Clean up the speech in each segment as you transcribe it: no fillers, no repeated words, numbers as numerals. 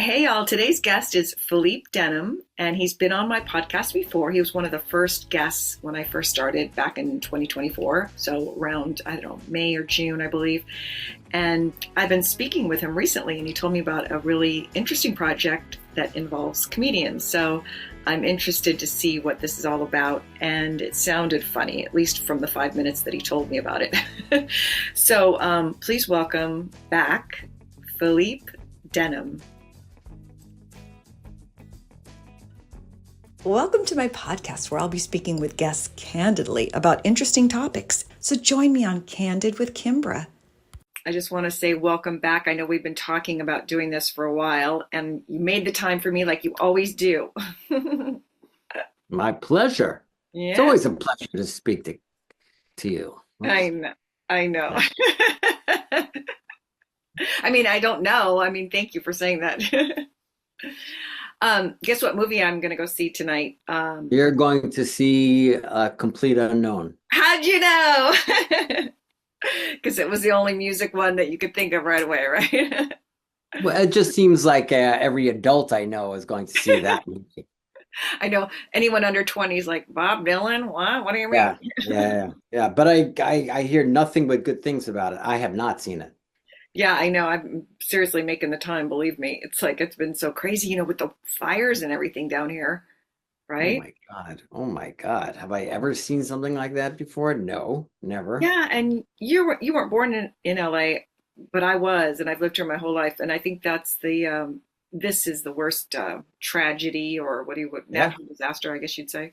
Hey, y'all. Today's guest is Philippe Denham, and he's been on my podcast before. He was one of the first guests when I first started back in 2024. So around, I don't know, May or June, I believe. And I've been speaking with him recently, and he told me about a really interesting project that involves comedians. So I'm interested to see what this is all about. And it sounded funny, at least from the 5 minutes that he told me about it. So please welcome back Philippe Denham. Welcome to my podcast where I'll be speaking with guests candidly about interesting topics. So join me on Candid with Kimbra. I just want to say welcome back. I know we've been talking about doing this for a while, and you made the time for me like you always do. My pleasure. Yeah. It's always a pleasure to speak to you. I know. I know. I mean, I don't know. I mean, thank you for saying that. Guess what movie I'm going to go see tonight? You're going to see Complete Unknown. How'd you know? Because it was the only music one that you could think of right away, right? Well, it just seems like every adult I know is going to see that movie. I know anyone under 20 is like, Bob Dylan? What do you mean? Yeah. But I hear nothing but good things about it. I have not seen it. Yeah, I know. I'm seriously making the time, believe me. It's like it's been so crazy, with the fires and everything down here, right? Oh my God. Have I ever seen something like that before? No, never. Yeah, and you weren't born in LA, but I was, and I've lived here my whole life. And I think that's this is the worst tragedy, or natural disaster, I guess you'd say.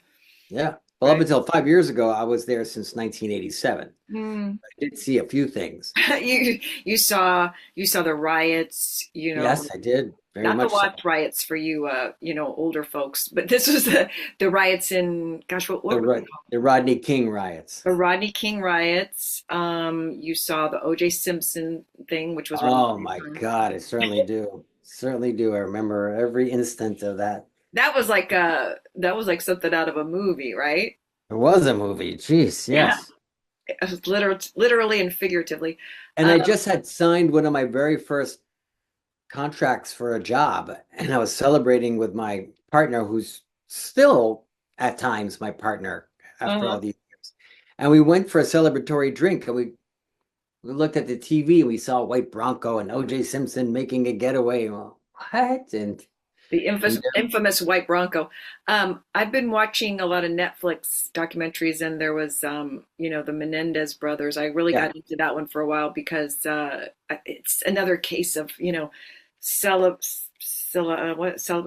Yeah. Well, up until 5 years ago, I was there since 1987. I did see a few things. You saw the riots, Yes, I did. Very not much the Watts riots for you, older folks, but this was the riots in, gosh, what were they called? The Rodney King riots. The Rodney King riots. You saw the O.J. Simpson thing, which was really Oh my God, I certainly do. Certainly do. I remember every instant of that. That was like something out of a movie, right? It was a movie. Jeez, yes. Yeah. It was literally and figuratively. And I just had signed one of my very first contracts for a job, and I was celebrating with my partner, who's still at times my partner after all these years. And we went for a celebratory drink, and we looked at the TV, and we saw White Bronco and O.J. Simpson making a getaway. What? And the infamous White Bronco. I've been watching a lot of Netflix documentaries, and there was, the Menendez brothers. I really got into that one for a while because it's another case of,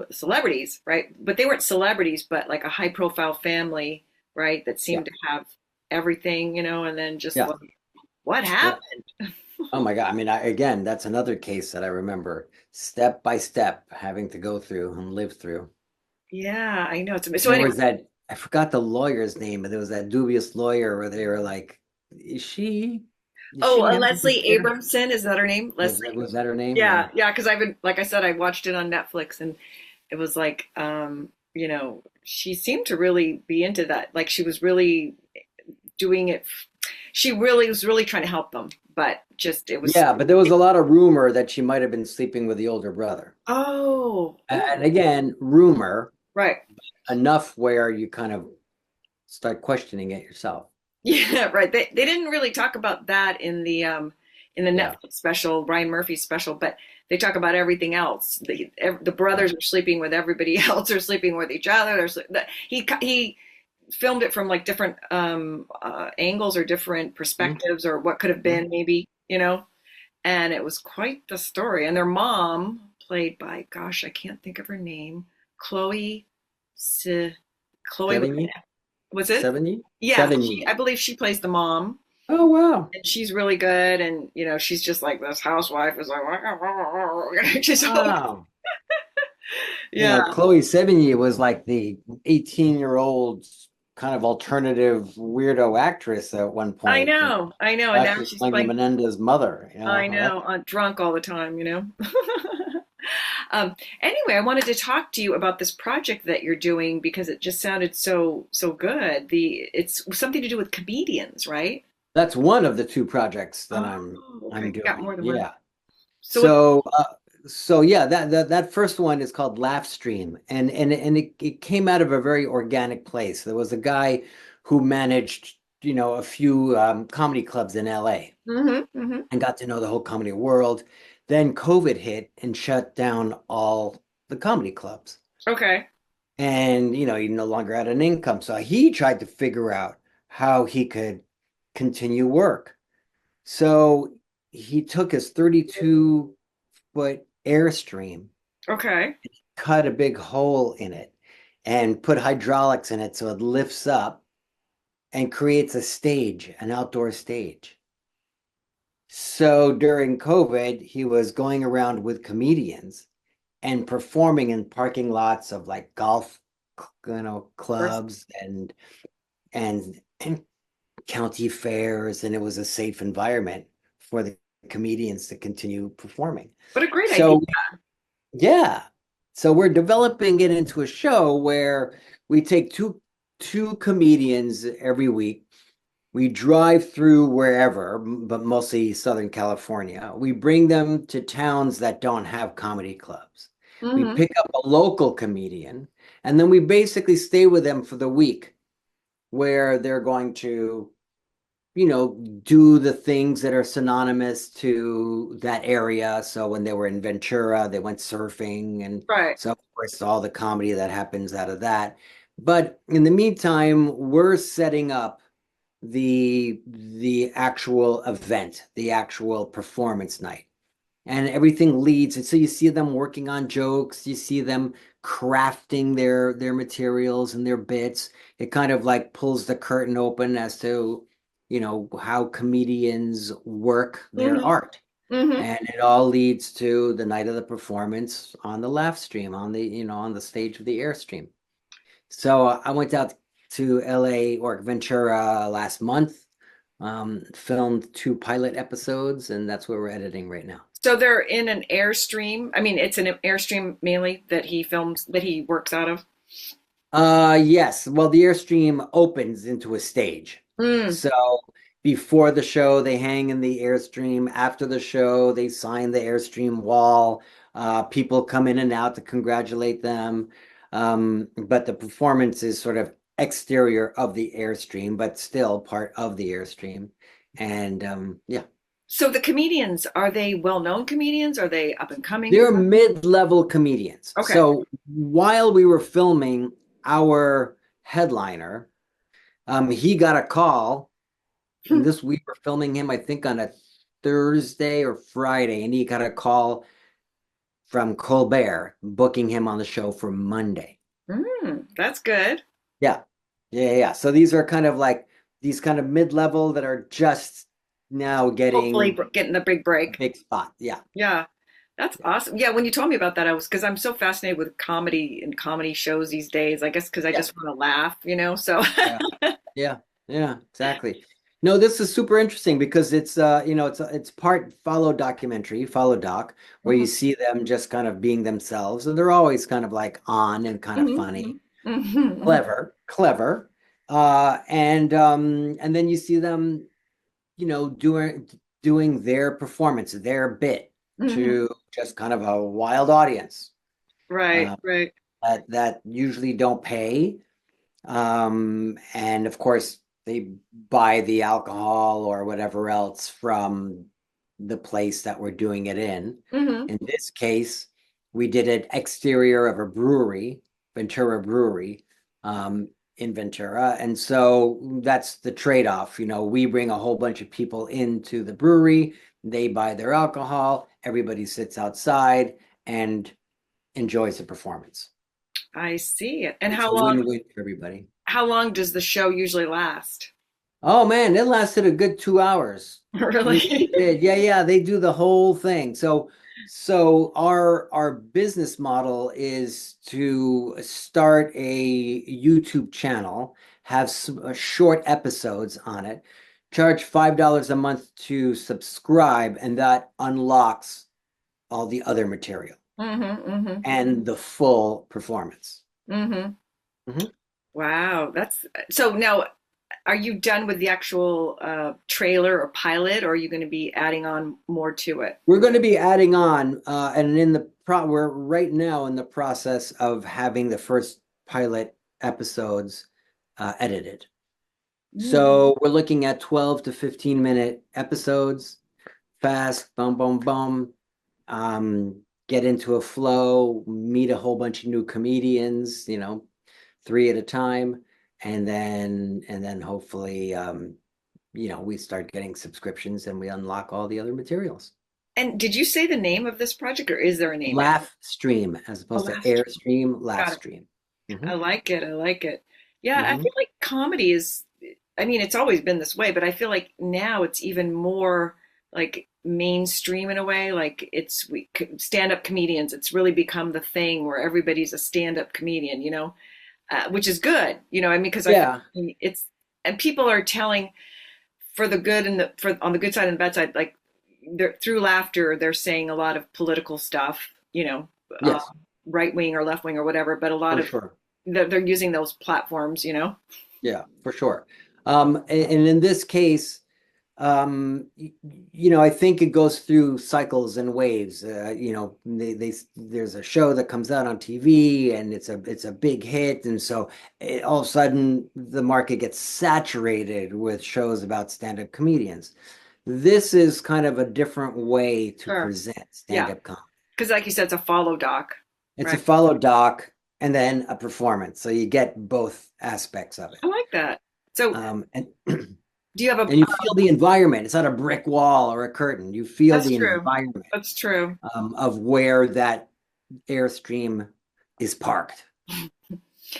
celebrities, right? But they weren't celebrities, but like a high-profile family, right? That seemed to have everything, and then just what happened? Oh my God. I mean, again, that's another case that I remember step by step having to go through and live through. Yeah, I know. So there was that, I forgot the lawyer's name, but there was that dubious lawyer where they were like, Leslie Abramson, is that her name? Leslie. Was that her name? Yeah, because like I said, I watched it on Netflix, and it was like, she seemed to really be into that. Like she was really doing it. She really was really trying to help them, but it was. Yeah, but there was a lot of rumor that she might have been sleeping with the older brother. Oh. And again, rumor. Right. Enough where you kind of start questioning it yourself. Yeah, right. They didn't really talk about that in the Netflix special, Ryan Murphy special, but they talk about everything else. The brothers are sleeping with everybody else, or sleeping with each other. He filmed it from like different angles or different perspectives, or what could have been maybe, and it was quite the story. And their mom, played by, gosh, I can't think of her name, Chloe. Was it? Sevigny? Yeah, I believe she plays the mom. Oh, wow. And she's really good. And, she's just like this housewife is like, just wow. Yeah. Chloe Sevigny was like the 18-year-old kind of alternative weirdo actress at one point. I know. And now she's playing Menendez's mother. I know. Drunk all the time, Anyway, I wanted to talk to you about this project that you're doing because it just sounded so good. It's something to do with comedians, right? That's one of the two projects that I'm doing. Got more than one. Yeah. So So yeah, that first one is called Laughstream, and it came out of a very organic place. There was a guy who managed, a few comedy clubs in LA Hmm. Hmm. and got to know the whole comedy world. Then COVID hit and shut down all the comedy clubs. Okay. And he no longer had an income. So he tried to figure out how he could continue work. So he took his 32-foot Airstream, Okay. cut a big hole in it, and put hydraulics in it so it lifts up and creates a stage, an outdoor stage. So during COVID, he was going around with comedians and performing in parking lots of like golf, First, clubs and county fairs, and it was a safe environment for the comedians to continue performing. what a great idea. So yeah. So we're developing it into a show where we take two comedians every week. We drive through wherever, but mostly Southern California. We bring them to towns that don't have comedy clubs. We Hmm. pick up a local comedian, and then we basically stay with them for the week where they're going to do the things that are synonymous to that area. So when they were in Ventura, they went surfing. And Right. so, of course, all the comedy that happens out of that. But in the meantime, we're setting up the actual event, the actual performance night, and everything leads. And so you see them working on jokes, you see them crafting their materials and their bits. It kind of like pulls the curtain open as to how comedians work their Hmm. art, Hmm. and it all leads to the night of the performance on the laugh stream, on the stage of the Airstream. So I went out to LA or Ventura last month, filmed 2 pilot episodes, and that's where we're editing right now. So they're in an Airstream. I mean, it's an Airstream mainly that he films, that he works out of. Yes. Well, the Airstream opens into a stage. Mm. So before the show, they hang in the Airstream. After the show, they sign the Airstream wall. People come in and out to congratulate them. But the performance is sort of exterior of the Airstream, but still part of the Airstream. And yeah, So the comedians, are they well-known comedians? Are they up and coming? they're mid-level comedians. Okay. So while we were filming our headliner, he got a call, and this week we're filming him, I think, on a Thursday or Friday, and he got a call from Colbert booking him on the show for Monday. That's good. Yeah. Yeah. So these are kind of like these kind of mid-level that are just now Hopefully getting getting the big a break. big spot. Yeah. Yeah. That's awesome. Yeah, when you told me about that, I was because I'm so fascinated with comedy and comedy shows these days. I guess because I Yeah. just want to laugh. So Yeah. Yeah, yeah, exactly. No, this is super interesting because it's part follow doc, where you Mhm. see them just kind of being themselves, and they're always kind of like on and kind of Mhm. funny, Mhm. Mhm. clever. And then you see them, doing their performance, their bit Mhm. to just kind of a wild audience, Right, uh, right. that usually don't pay. And of course, they buy the alcohol or whatever else from the place that we're doing it in. Hmm. In this case, we did an exterior of a brewery, Ventura Brewery, in Ventura. And so that's the trade-off. We bring a whole bunch of people into the brewery, they buy their alcohol, everybody sits outside and enjoys the performance. I see it. And It's a win-win for everybody. how long does the show usually last? Oh man, it lasted a good 2 hours. It Really? really did. Yeah, yeah, they do the whole thing. So our business model is to start a YouTube channel, have some short episodes on it, charge $5 a month to subscribe, and that unlocks all the other material Hmm. Hmm. and the full performance. Hmm. Mhm. Wow, that's so now. are you done with the actual trailer or pilot, or are you going to be adding on more to it? We're going to be adding on, and we're right now in the process of having the first pilot episodes edited. Mm. So we're looking at 12 to 15-minute episodes, fast, boom, boom, boom. Get into a flow, meet a whole bunch of new comedians, three at a time, and then hopefully, we start getting subscriptions and we unlock all the other materials. And did you say the name of this project, or is there a name? Laugh stream as Oh, opposed to Laughstream. Airstream, Laugh Got it. stream. I Hmm. like it. I like it. Yeah, I Hmm. feel like comedy is, I mean, it's always been this way, but I feel like now it's even more like mainstream in a way. Like stand-up comedians, it's really become the thing where everybody's a stand-up comedian, which is good, I mean, because I feel Yeah, like and people are telling for the good and for on the good side and the bad side, like they're through laughter, they're saying a lot of political stuff, uh, yes, right wing or left wing or whatever, but a lot for of sure. they're using those platforms. Yeah, for sure. And in this case, I think it goes through cycles and waves. There's a show that comes out on TV and it's a big hit, and so all of a sudden the market gets saturated with shows about stand-up comedians. This is kind of a different way to Sure. present Yeah. stand-up comedy. Because like you said, it's a follow doc, It's a right? follow doc and then a performance, so you get both aspects of it. I like that. So And do you have a and you feel the environment. It's not a brick wall or a curtain. You feel that's the true. environment That's true. of where that Airstream is parked.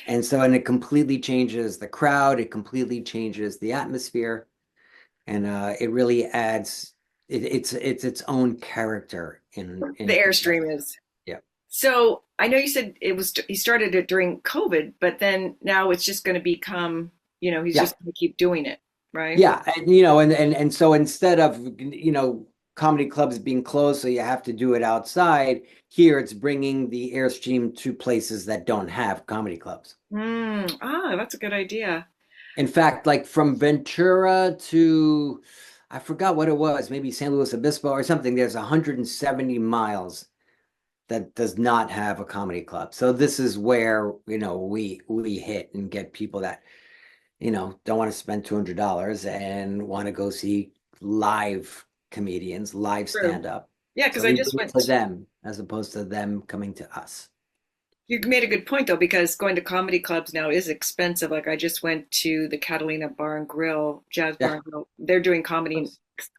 And it completely changes the crowd. It completely changes the atmosphere, and it really adds. It's its own character The in Airstream is. yeah. So I know you said he started it during COVID, but then now it's just going to become, he's Yeah. just going to keep doing it, right? Yeah, and so instead of comedy clubs being closed, so you have to do it outside. Here, it's bringing the Airstream to places that don't have comedy clubs. That's a good idea. In fact, like from Ventura to, I forgot what it was, maybe San Luis Obispo or something. There's 170 miles that does not have a comedy club. So this is where we hit and get people that don't want to spend $200 and want to go see live comedians, live True. stand up. Yeah, because So I we just bring it went. to them as opposed to them coming to us. You made a good point though, because going to comedy clubs now is expensive. Like I just went to the Catalina Bar and Grill, Jazz Bar Yeah. and Grill. They're doing comedy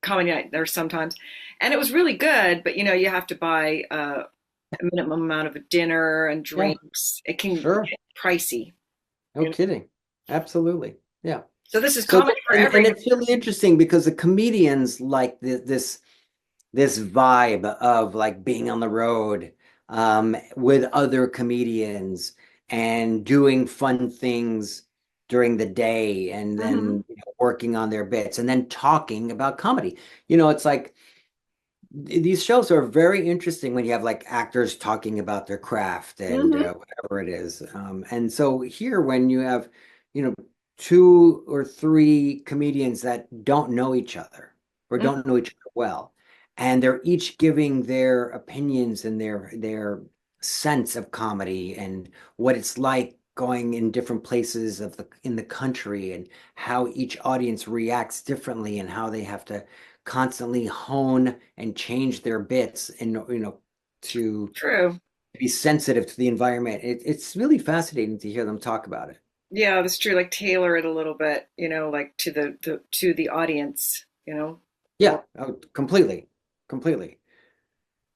night there sometimes, and it was really good. But you have to buy a minimum amount of a dinner and Yeah, drinks. It can sure. get pricey. No kidding. Absolutely. Yeah. So this is So comedy for and everybody. it's really interesting because the comedians like this vibe of like being on the road with other comedians and doing fun things during the day and Hmm. then working on their bits and then talking about comedy. It's like these shows are very interesting when you have like actors talking about their craft and Hmm. whatever it is. And so here, when you have, you know, two or three comedians that don't know each other or don't know each other well, and they're each giving their opinions and their sense of comedy and what it's like going in different places in the country and how each audience reacts differently and how they have to constantly hone and change their bits and to True. be sensitive to the environment. It's really fascinating to hear them talk about it. Yeah, that's true. Like tailor it a little bit, like to the audience. Yeah, oh, completely.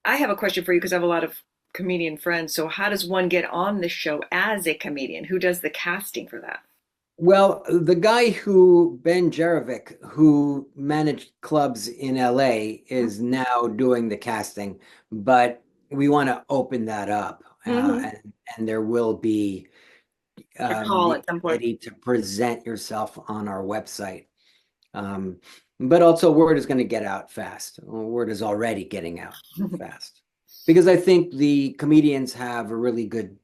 I have a question for you because I have a lot of comedian friends. So how does one get on the show as a comedian? Who does the casting for that? Well, the guy Ben Jarovic, who managed clubs in LA, is now doing the casting, but we want to open that up, Mm-hmm. and there will be A call the at some point. ability to present yourself on our website. Um, but also, word is going to get out fast. Word is already getting out fast because I think the comedians have a really good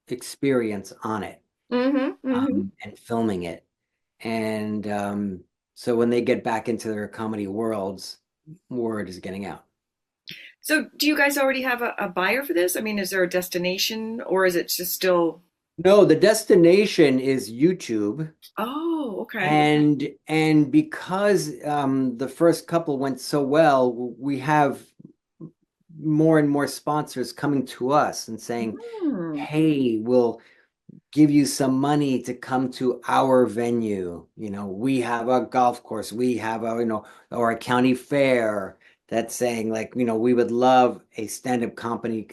experience on it Mm-hmm. Mm-hmm. and filming it. And so when they get back into their comedy worlds, word is getting out. So, do you guys already have a buyer for this? I mean, is there a destination or is it just still? No, the destination is YouTube. Oh, okay. And because the first couple went so well, we have more and more sponsors coming to us and saying, Hmm. "Hey, we'll give you some money to come to our venue. You know, we have a golf course, we have a, or a county fair that's saying like, we would love a stand-up comedy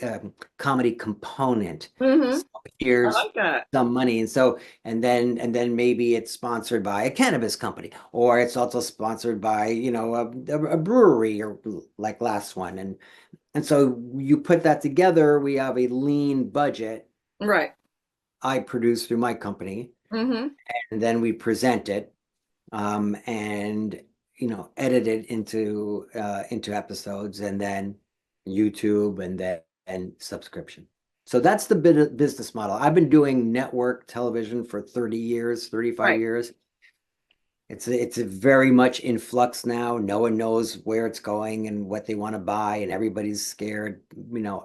component. Hmm. So I here's like that. some money." And so, and then maybe it's sponsored by a cannabis company, or it's also sponsored by, a brewery, or like last one. And so you put that together, we have a lean budget Right. I produce through my company, Hmm. and then we present it, and edit it into episodes, and then YouTube, and then and subscription. So that's the business model. I've been doing network television for 30 years, 35 Right. years. It's a very much in flux now. No one knows where it's going and what they want to buy, and everybody's scared.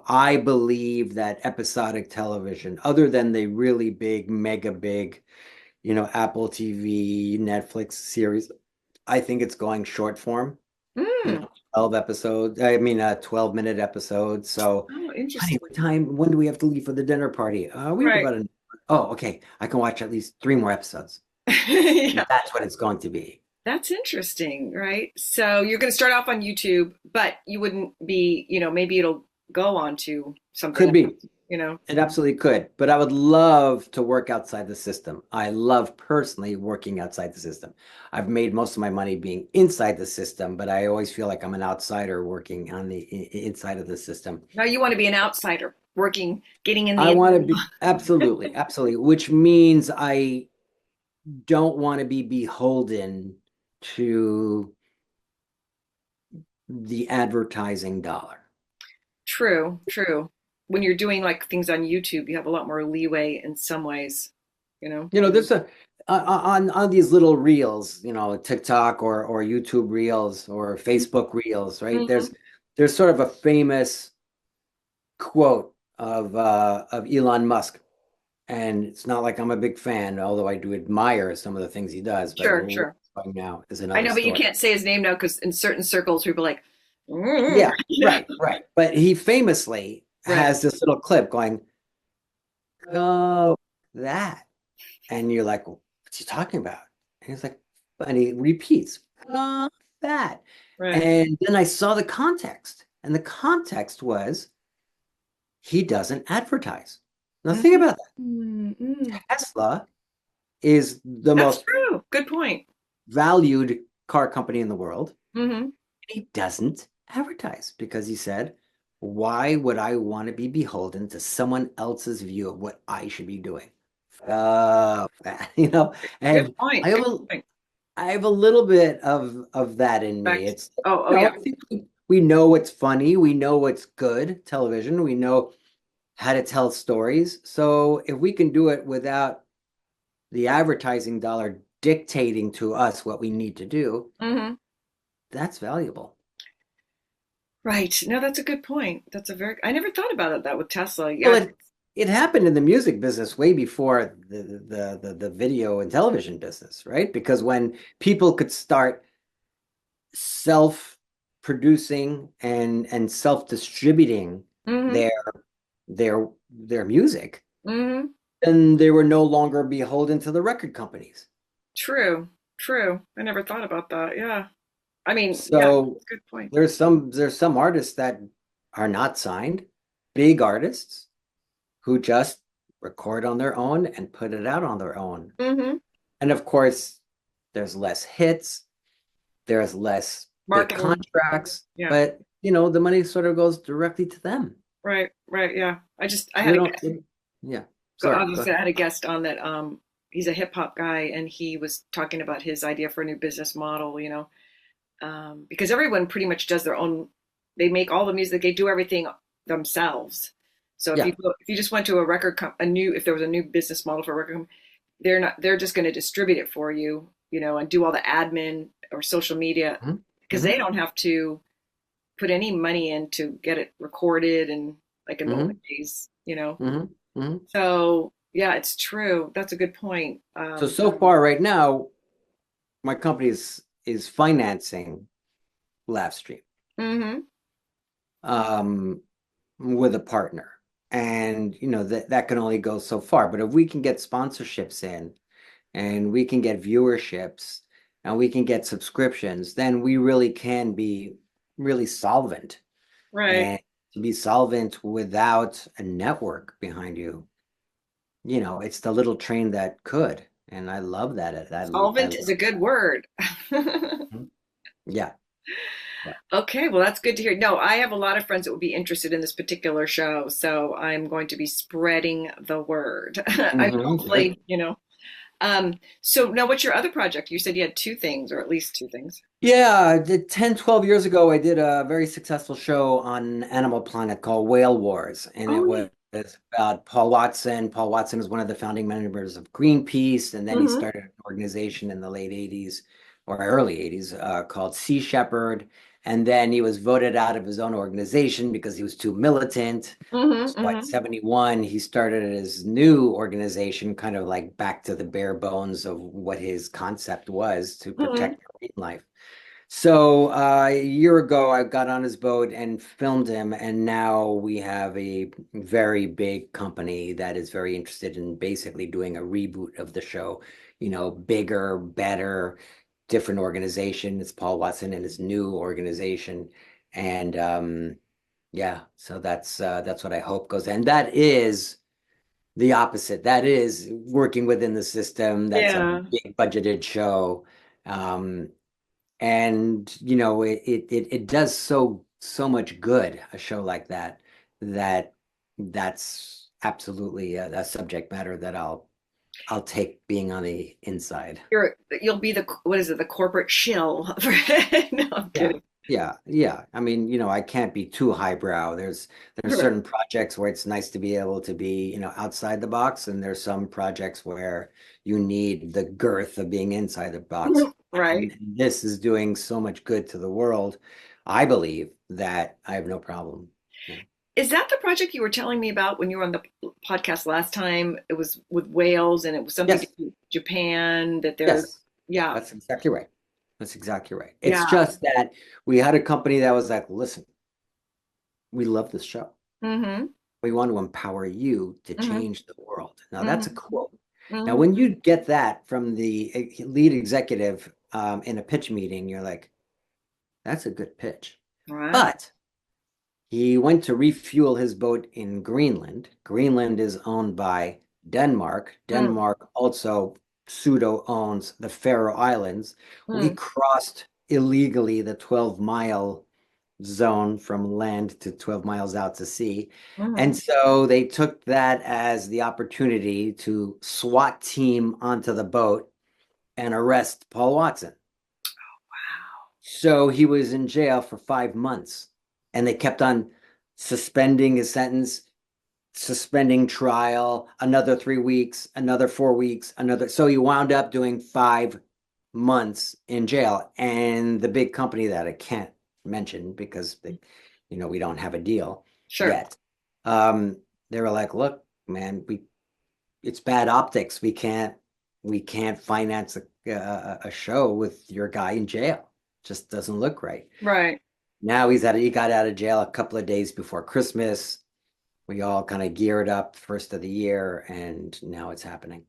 I believe that episodic television, other than the really big, mega big, Apple TV, Netflix series, I think it's going short form, Mm. 12 episodes. I mean, 12-minute episodes. So, Oh, honey, interesting. when do we have to leave for the dinner party? We have Right. about oh, okay. I can watch at least 3 more episodes. Yeah. That's what it's going to be. That's interesting, right? So you're going to start off on YouTube, but you wouldn't be, maybe it'll go on to something Could else, be. you know? It absolutely could, but I would love to work outside the system. I love personally working outside the system. I've made most of my money being inside the system, but I always feel like I'm an outsider working on the inside of the system. Now you want to be an outsider, working, getting in I the. want to be absolutely, absolutely, which means I don't want to be beholden to the advertising dollar. True, true. When you're doing like things on YouTube, you have a lot more leeway in some ways, you know? There's a on these little reels, TikTok or YouTube reels or Facebook reels, right? Hmm. There's sort of a famous quote of Elon Musk, and it's not like I'm a big fan, although I do admire some of the things he does. But Sure, what's sure. going now is I another know, but you story. can't say his name now because in certain circles, people are like, Yeah, you know? right, right. But he famously Right, has this little clip going, "Oh, that," and you're like, "What's he talking about?" And he's like, and he repeats, that. right. And then I saw the context, and the context was he doesn't advertise. Now think about Mm-hmm. that. Tesla is the That's most true. Good point. valued car company in the world. Hmm. He doesn't advertise because he said, why would I want to be beholden to someone else's view of what I should be doing? You know, Good and I point. have Good a point. I have a little bit of that in me. Fact. It's, Oh, yeah. I think we know what's funny, we know what's good television, we know how to tell stories. So if we can do it without the advertising dollar dictating to us what we need to do, Hmm. that's valuable. Right. No, that's a good point. I never thought about it with Tesla. Well, Yeah. it happened in the music business way before the video and television business, right? Because when people could start self-producing and self-distributing Hmm. their their music, Hmm. and they were no longer beholden to the record companies. True. True. I never thought about that. Yeah. I mean, yeah, So good point. there's some artists that are not signed, big artists who just record on their own and put it out on their own. Hmm. And of course, there's less hits, there's less big Marketing. contracts, Yeah. but the money sort of goes directly to them. Right. Right. Yeah. I So they had a don't, guest. yeah. So Sorry, go obviously, ahead. I had a guest on that. He's a hip hop guy, and he was talking about his idea for a new business model. Because everyone pretty much does their own. They make all the music. They do everything themselves. So Yeah. if you just went to a record if there was a new business model for a record company, they're just going to distribute it for you, and do all the admin or social media, Mhm. because they Mhm. don't have to put any money in to get it recorded and like in the old Mhm. days. Mhm. Mhm. So yeah, it's true. That's a good point. So far right now, my company is financing Laughstream Hmm. um, with a partner. And that can only go so far. But if we can get sponsorships in and we can get viewerships and we can get subscriptions, then we really can be really solvent. Right. And to be solvent without a network behind you, it's the little train that could. And I love that. I Solvent is a love good word. that. Yeah. Yeah. Okay, well, that's good to hear. No, I have a lot of friends that would be interested in this particular show, so I'm going to be spreading the word. I Great. hopefully. So now what's your other project? You said you had two things, or at least two things. Yeah, 10, 12 years ago, I did a very successful show on Animal Planet called Whale Wars, and it Oh, was about Paul Watson. Paul Watson is one of the founding members of Greenpeace, and then he mm-hmm, started an organization in the late 80s or early 80s called Sea Shepherd. And then he was voted out of his own organization because he was too militant. mm-hmm, So at mm-hmm, 71, he started his new organization, kind of like back to the bare bones of what his concept was to mm-hmm. protect marine life. So a year ago, I got on his boat and filmed him, and now we have a very big company that is very interested in basically doing a reboot of the show. Bigger, better, different organization. It's Paul Watson and his new organization, and yeah, so that's what I hope goes. And that is the opposite. That is working within the system. That's a Yeah. big budgeted show. Um, and it does so much good, a show like that that's absolutely a subject matter that I'll take being on the inside. You'll be the, what is it, the corporate shill. No, I'm Yeah, kidding. yeah. I mean, I can't be too highbrow. There's Right. certain projects where it's nice to be able to be, outside the box, and there's some projects where you need the girth of being inside the box. Right. And this is doing so much good to the world. I believe that I have no problem. Yeah. Is that the project you were telling me about when you were on the podcast last time? It was with whales and it was something to Yes, do with Japan that they're, yes, yeah, that's exactly right. That's exactly right. It's yeah. just that we had a company that was like, listen, we love this show. Mm-hmm. We want to empower you to Mm-hmm. change the world. Now, that's a Mm-hmm. quote. Now, Mm-hmm. when you get that from the lead executive in a pitch meeting, you're like, that's a good pitch. Right. But he went to refuel his boat in Greenland. Greenland is owned by Denmark. Mm-hmm. Denmark also pseudo owns the Faroe Islands. We Mm-hmm. crossed illegally the 12-mile zone from land to 12 miles out to sea. And Mm-hmm. so they took that as the opportunity to SWAT team onto the boat and arrest Paul Watson. So he was in jail for 5 months, and they kept on suspending his sentence, suspending trial, another 3 weeks, another 4 weeks, another. So he wound up doing 5 months in jail. And the big company that I can't mention because we don't have a deal Sure. yet. They were like, look, man, it's bad optics. We can't finance a show with your guy in jail. Just doesn't look right. Right. Now he got out of jail a couple of days before Christmas. We all kind of geared up first of the year, and now it's happening.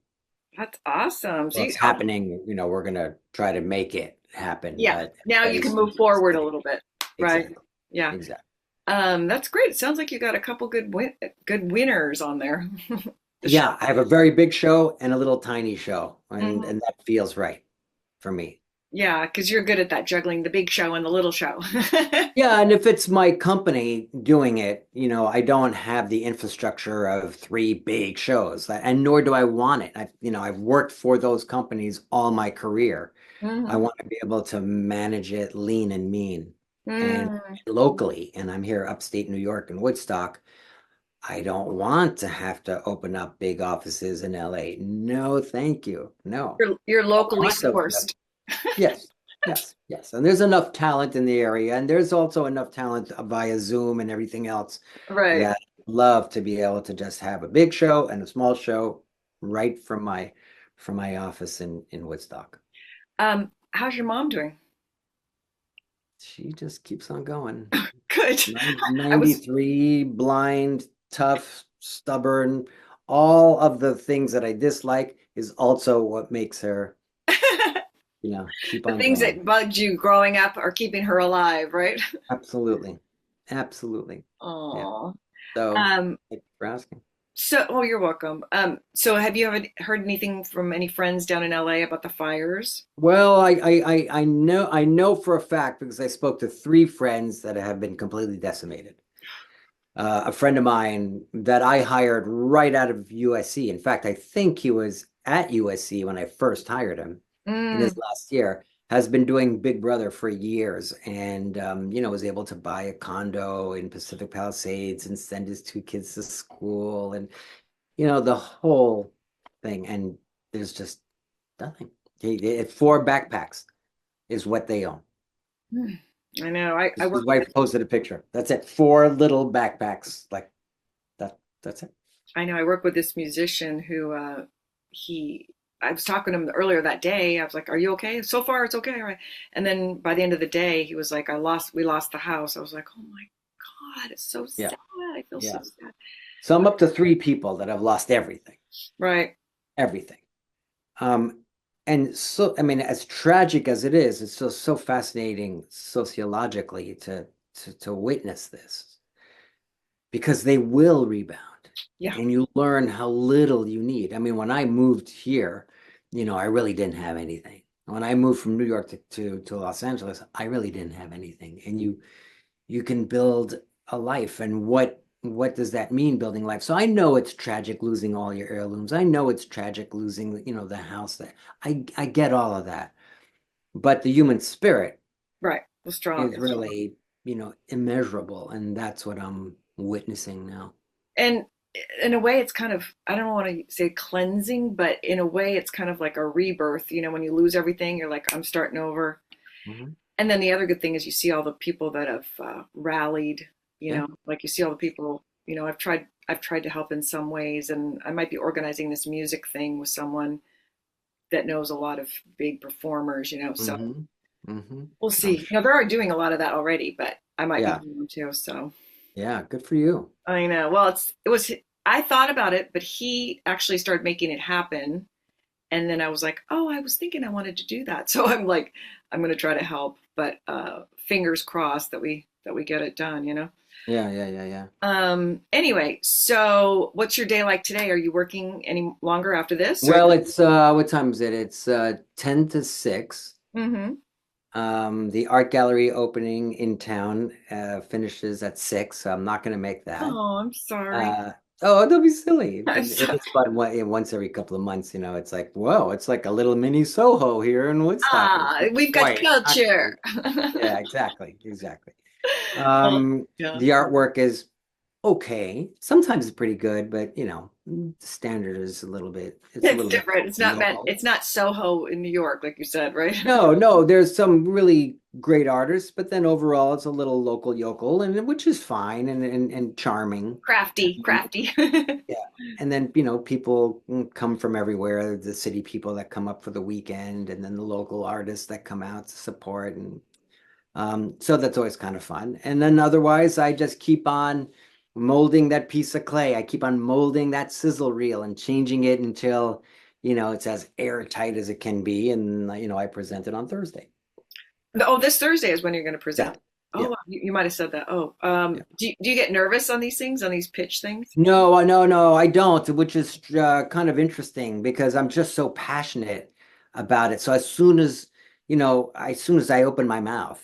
That's awesome. So Well, it's oh, happening. We're gonna try to make it happen, yeah, but now you can everybody's move forward a sitting. little bit. Right. Exactly. Yeah. Exactly. That's great. It sounds like you got a couple good winners on there. The show. Yeah, I have a very big show and a little tiny show, and Mhm. and that feels right for me. Yeah, because you're good at that, juggling the big show and the little show. Yeah, and if it's my company doing it, I don't have the infrastructure of three big shows, and nor do I want it. I've worked for those companies all my career. I Hmm. want to be able to manage it lean and mean and Mm. locally. And I'm here upstate New York in Woodstock. I don't want to have to open up big offices in LA. No, thank you. No. You're I locally want those jobs. sourced. Yes, yes, yes. And there's enough talent in the area, and there's also enough talent via Zoom and everything else Right. that I'd love to be able to just have a big show and a small show right from my office in Woodstock. How's your mom doing? She just keeps on going. Good. I was 93, blind, tough, stubborn. All of the things that I dislike is also what makes her, keep the on things going. that bugged you growing up are keeping her alive, right? Absolutely. Absolutely. Yeah. Oh. So Um, thank you for asking. oh, you're welcome. So have you ever heard anything from any friends down in LA about the fires? Well, I know for a fact because I spoke to three friends that have been completely decimated. A friend of mine that I hired right out of USC. In fact, I think he was at USC when I first hired him in Mm, his last year, has been doing Big Brother for years and, was able to buy a condo in Pacific Palisades and send his two kids to school and, the whole thing. And there's just nothing. Four backpacks is what they own. mm. I know. I His work with wife posted a picture. That's it. Four little backpacks. Like that's it. I know I work with this musician who he I was talking to him earlier that day. I was like, "Are you okay?" So far, it's okay, right? And then by the end of the day, he was like, we lost the house." I was like, "Oh my God, it's so Yeah. sad. I feel so Yeah. sad." So I'm up to three people that have lost everything, Right. everything. Um, and so, I mean, as tragic as it is, it's so fascinating sociologically to witness this because they will rebound Yeah. and you learn how little you need. I mean, when I moved here, I really didn't have anything. When I moved from New York to Los Angeles, I really didn't have anything. And you can build a life. And what does that mean, building life? So I know it's tragic losing all your heirlooms. I know it's tragic losing, the house that I get all of that. But the human spirit Right. The is strongest. really, immeasurable. And that's what I'm witnessing now. And in a way, it's kind of, I don't want to say cleansing, but in a way, it's kind of like a rebirth. When you lose everything, you're like, I'm starting over. Mhm. And then the other good thing is you see all the people that have rallied, Yeah. like you see all the people, I've tried to help in some ways, and I might be organizing this music thing with someone that knows a lot of big performers, so Hmm. Hmm. we'll I'm see. sure. They're already doing a lot of that already, but I might be Yeah. doing them too. So Yeah. Good for you. I know. Well, I thought about it, but he actually started making it happen. And then I was like, oh, I was thinking I wanted to do that. So I'm like, I'm going to try to help, but fingers crossed that we get it done. Yeah. Yeah. Yeah. Yeah. Anyway, so what's your day like today? Are you working any longer after this or? Well, it's what time is it? It's 10 to 6. Mm-hmm. The art gallery opening in town finishes at 6, so I'm not going to make that. Oh, I'm sorry. Uh, oh, don't be silly. I'm It sorry. is fun once every couple of months, it's like, whoa, it's like a little mini Soho here in Woodstock. We've got Quite, culture. actually. Yeah, exactly, exactly. Well, yeah. The artwork is okay. Sometimes it's pretty good, but the standard is it's a It's little bit different. It's not meant. low. It's not Soho in New York, like you said, right? No, no, there's some really great artists, but then overall it's a little local yokel, and which is fine and charming. Crafty, And, crafty. yeah, and then people come from everywhere. The city people that come up for the weekend, and then the local artists that come out to support, and so that's always kind of fun. And then otherwise, I just keep on molding that piece of clay. I keep on molding that sizzle reel and changing it until, it's as airtight as it can be. And, I present it on Thursday. Oh, this Thursday is when you're going to Yeah. present. Oh, Yeah. wow, you might have said that. Oh, Yeah. do you get nervous on these things, on these pitch things? No, no, I don't, which is kind of interesting because I'm just so passionate about it. So as soon as I open my mouth,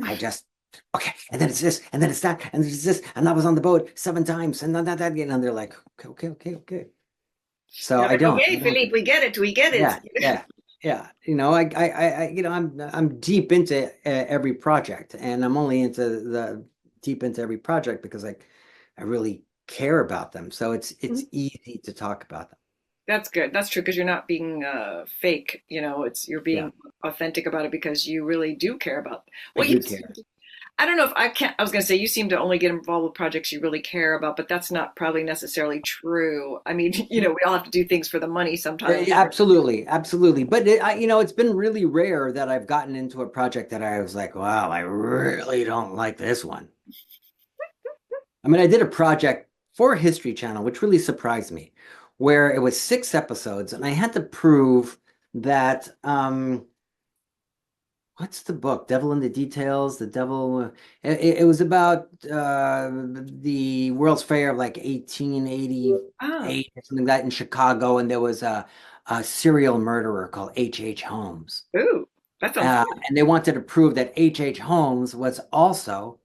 I just okay, and then it's this, and then it's that, and there's this, and I was on the boat 7 times, and then that, and they're like, okay. So You're I like, don't, okay, Philippe, we get it. We get yeah, it. yeah, yeah. I'm deep into every project, and I'm only into the deep into every project because I really care about them. So it's easy to talk about them. That's good. That's true because you're not being fake. It's you're Yeah, being authentic about it because you really do care about. I Well, do care. I don't know if I can't. I was going to say you seem to only get involved with projects you really care about, but that's not probably necessarily true. I mean, we all have to do things for the money sometimes. Yeah, absolutely, absolutely. But it's been really rare that I've gotten into a project that I was like, wow, I really don't like this one. I mean, I did a project for History Channel, which really surprised me, where it was 6 episodes, and I had to prove that what's the book? Devil in the Details. The Devil. It was about the World's Fair of like Oh, 1888 or something like that in Chicago, and there was a serial murderer called H. Holmes, ooh, that sounds fun. and they wanted to prove that H. Holmes was also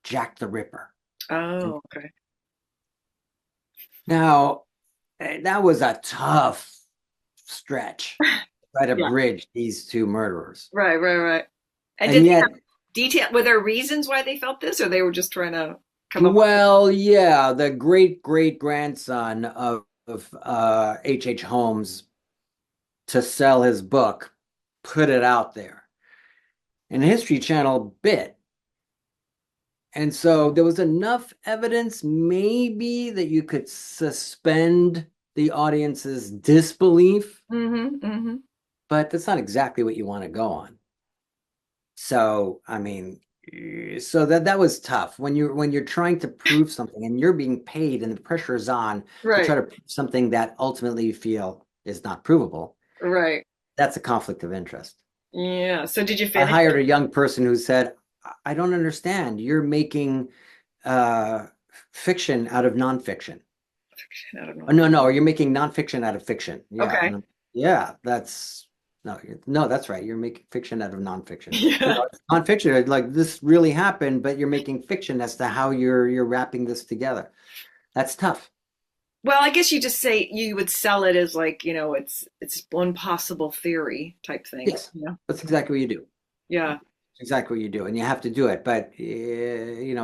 Jack the Ripper. And Oh, okay. now that was a tough stretch to try to Yeah. bridge these two murderers, Right, right, right. And and did they yet. have detail? Were there reasons why they felt this, or they were just trying to come up with? Well, yeah, the great grandson of H. Holmes to sell his book put it out there. And History Channel bit. And so there was enough evidence maybe that you could suspend the audience's disbelief, Mm-hmm, mm-hmm. but that's not exactly what you want to go on. So, I mean, so that was tough when you're trying to prove something and you're being paid and the pressure is on to Right, try to prove something that ultimately you feel is not provable. right. That's a conflict of interest. Yeah. So did you I finish hired it? a young person who said, I don't understand. You're making uh, fiction out of nonfiction. I don't Oh, know. no, you're making nonfiction out of fiction. Yeah. Okay. And yeah, that's no, that's right. You're making fiction out of nonfiction. Yeah. It's nonfiction, like this really happened, but you're making fiction as to how you're wrapping this together. That's tough. Well, I guess you just say you would sell it as like, it's one possible theory type thing. Yes, that's exactly what you do. Yeah. Exactly what you do, and you have to do it. But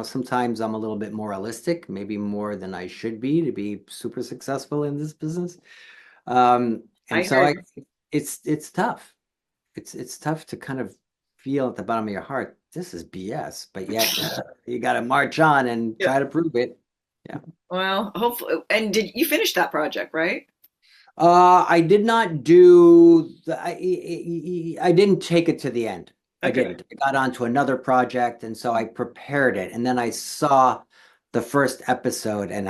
sometimes I'm a little bit moralistic, maybe more than I should be to be super successful in this business. I And so heard. it's tough. It's tough to kind of feel at the bottom of your heart, this is BS, but yet you got to march on and Yeah. try to prove it. Yeah. Well, hopefully. And did you finish that project, right? I did not do I didn't take it to the end. I Okay. didn't. I got onto another project, and so I prepared it, and then I saw the first episode, and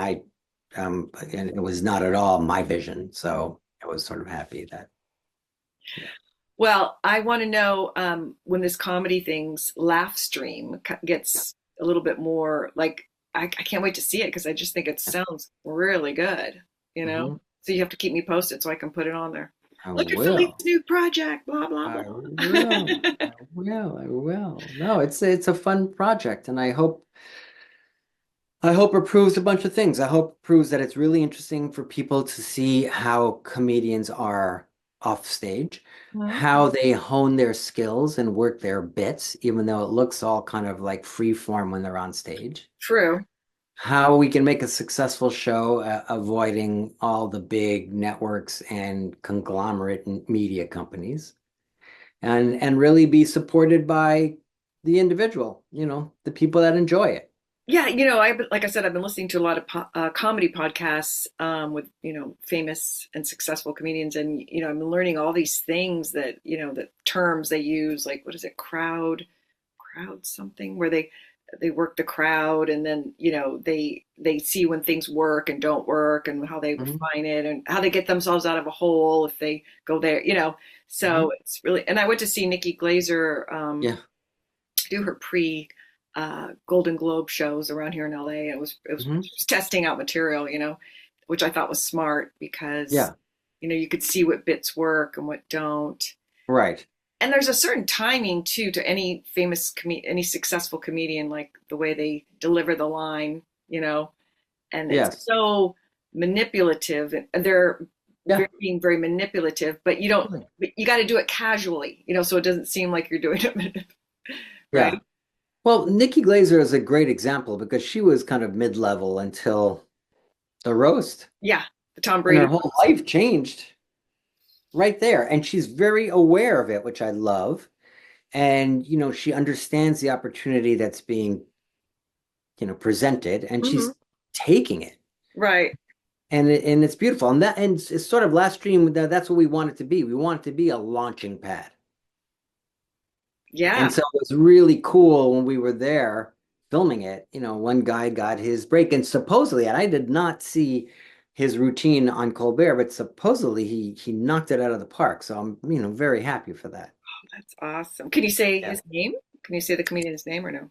it was not at all my vision. So I was sort of happy that. Yeah. Well, I want to know when this comedy thing's Laughstream gets a little bit more like I can't wait to see it because I just think it sounds really good, you know? Mhm. So you have to keep me posted so I can put it on there. I Look at will. Philippe's new project, blah, blah, I blah. will. I will. I will. No, it's a fun project, and I hope it proves a bunch of things. I hope it proves that it's really interesting for people to see how comedians are off stage, Mhm. how they hone their skills and work their bits, even though it looks all kind of like free form when they're on stage. True. How we can make a successful show, avoiding all the big networks and conglomerate media companies, and really be supported by the individual, the people that enjoy it. Yeah, like I said, I've been listening to a lot of comedy podcasts with famous and successful comedians, and I'm learning all these things that the terms they use, like what is it, crowd something, where they work the crowd, and then they see when things work and don't work, and how they Mhm. refine it, and how they get themselves out of a hole if they go there. So Mhm. it's really, and I went to see Nikki Glazer Yeah. do her pre Golden Globe shows around here in LA. It was Mhm. just testing out material, which I thought was smart because Yeah. you could see what bits work and what don't. Right. And there's a certain timing too to any any successful comedian, like the way they deliver the line, and it's Yes. so manipulative. And they're Yeah. being very manipulative, but you don't. Totally. But you got to do it casually, so it doesn't seem like you're doing it, right? Yeah. Well, Nikki Glazer is a great example because she was kind of mid-level until the roast, Yeah, the Tom and her Brady whole roast. life changed right there. And she's very aware of it, which I love. And, she understands the opportunity that's being, presented, and Hmm. she's taking it. Right. And it's beautiful. And it's sort of last stream, that's what we want it to be. We want it to be a launching pad. Yeah. And so it was really cool when we were there filming it. One guy got his break, and supposedly, and I did not see his routine on Colbert, but supposedly he knocked it out of the park. So I'm, very happy for that. That's awesome. Can you say Yeah. his name? Can you say the comedian's name or no?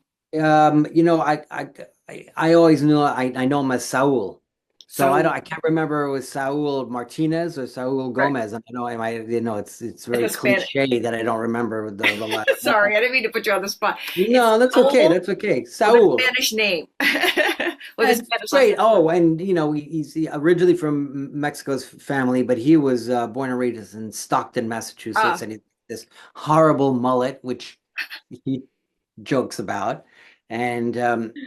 I always knew I know him as Saul. So So, I can't remember it was Saul Martinez or Saul right. Gomez. And I know it's It's very a Spanish. cliche that I don't remember the last name. Sorry, I didn't mean to put you on the spot. It's No, that's okay. Saul That's okay. with a Saul. Spanish name. With a That's Spanish last great. name. Oh, and he's originally from Mexico's family, but he was born and raised in Stockton, Massachusetts, Ah, and he this horrible mullet, which he jokes about. And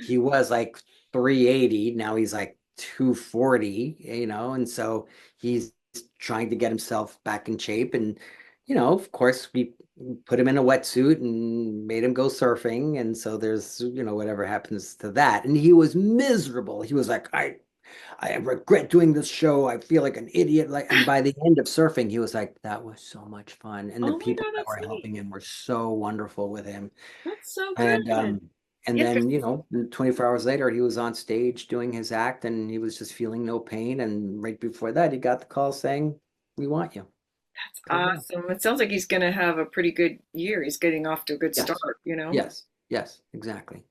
he was like 380. Now he's like 240, and so he's trying to get himself back in shape. And, of course, we put him in a wetsuit and made him go surfing. And so there's, whatever happens to that. And he was miserable. He was like, I regret doing this show. I feel like an idiot. And by the end of surfing, he was like, that was so much fun. And the oh my people God, that that's were neat. helping him were so wonderful with him. That's so And good. then, Interesting. 24 hours later, he was on stage doing his act, and he was just feeling no pain. And right before that, he got the call saying, "We want you. That's Come on." awesome. It sounds like he's going to have a pretty good year. He's getting off to a good Yes, start. yes, yes, exactly,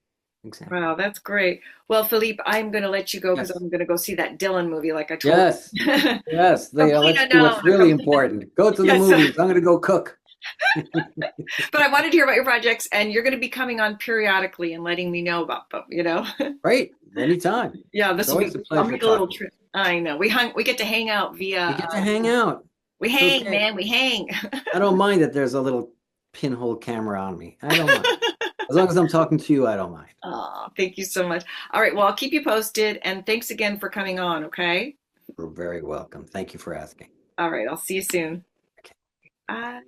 exactly. Wow, that's great. Well, Philippe, I'm going to let you go because Yes, I'm going to go see that Dylan movie like I told yes, you. yes. Let's Complete do what's unknown. really important. Go to the Yes. movies. I'm going to go cook. But I wanted to hear about your projects, and you're going to be coming on periodically and letting me know about them. Right, anytime. Yeah, It's this will always be, a I'll pleasure make a little talking. trip. I know. We get to hang out via, We get to hang out. we It's hang, okay. man, we hang. I don't mind that there's a little pinhole camera on me. I don't mind. As long as I'm talking to you, I don't mind. Oh, thank you so much. All right, well, I'll keep you posted, and thanks again for coming on, okay? You're very welcome. Thank you for asking. All right, I'll see you soon. Okay. Bye.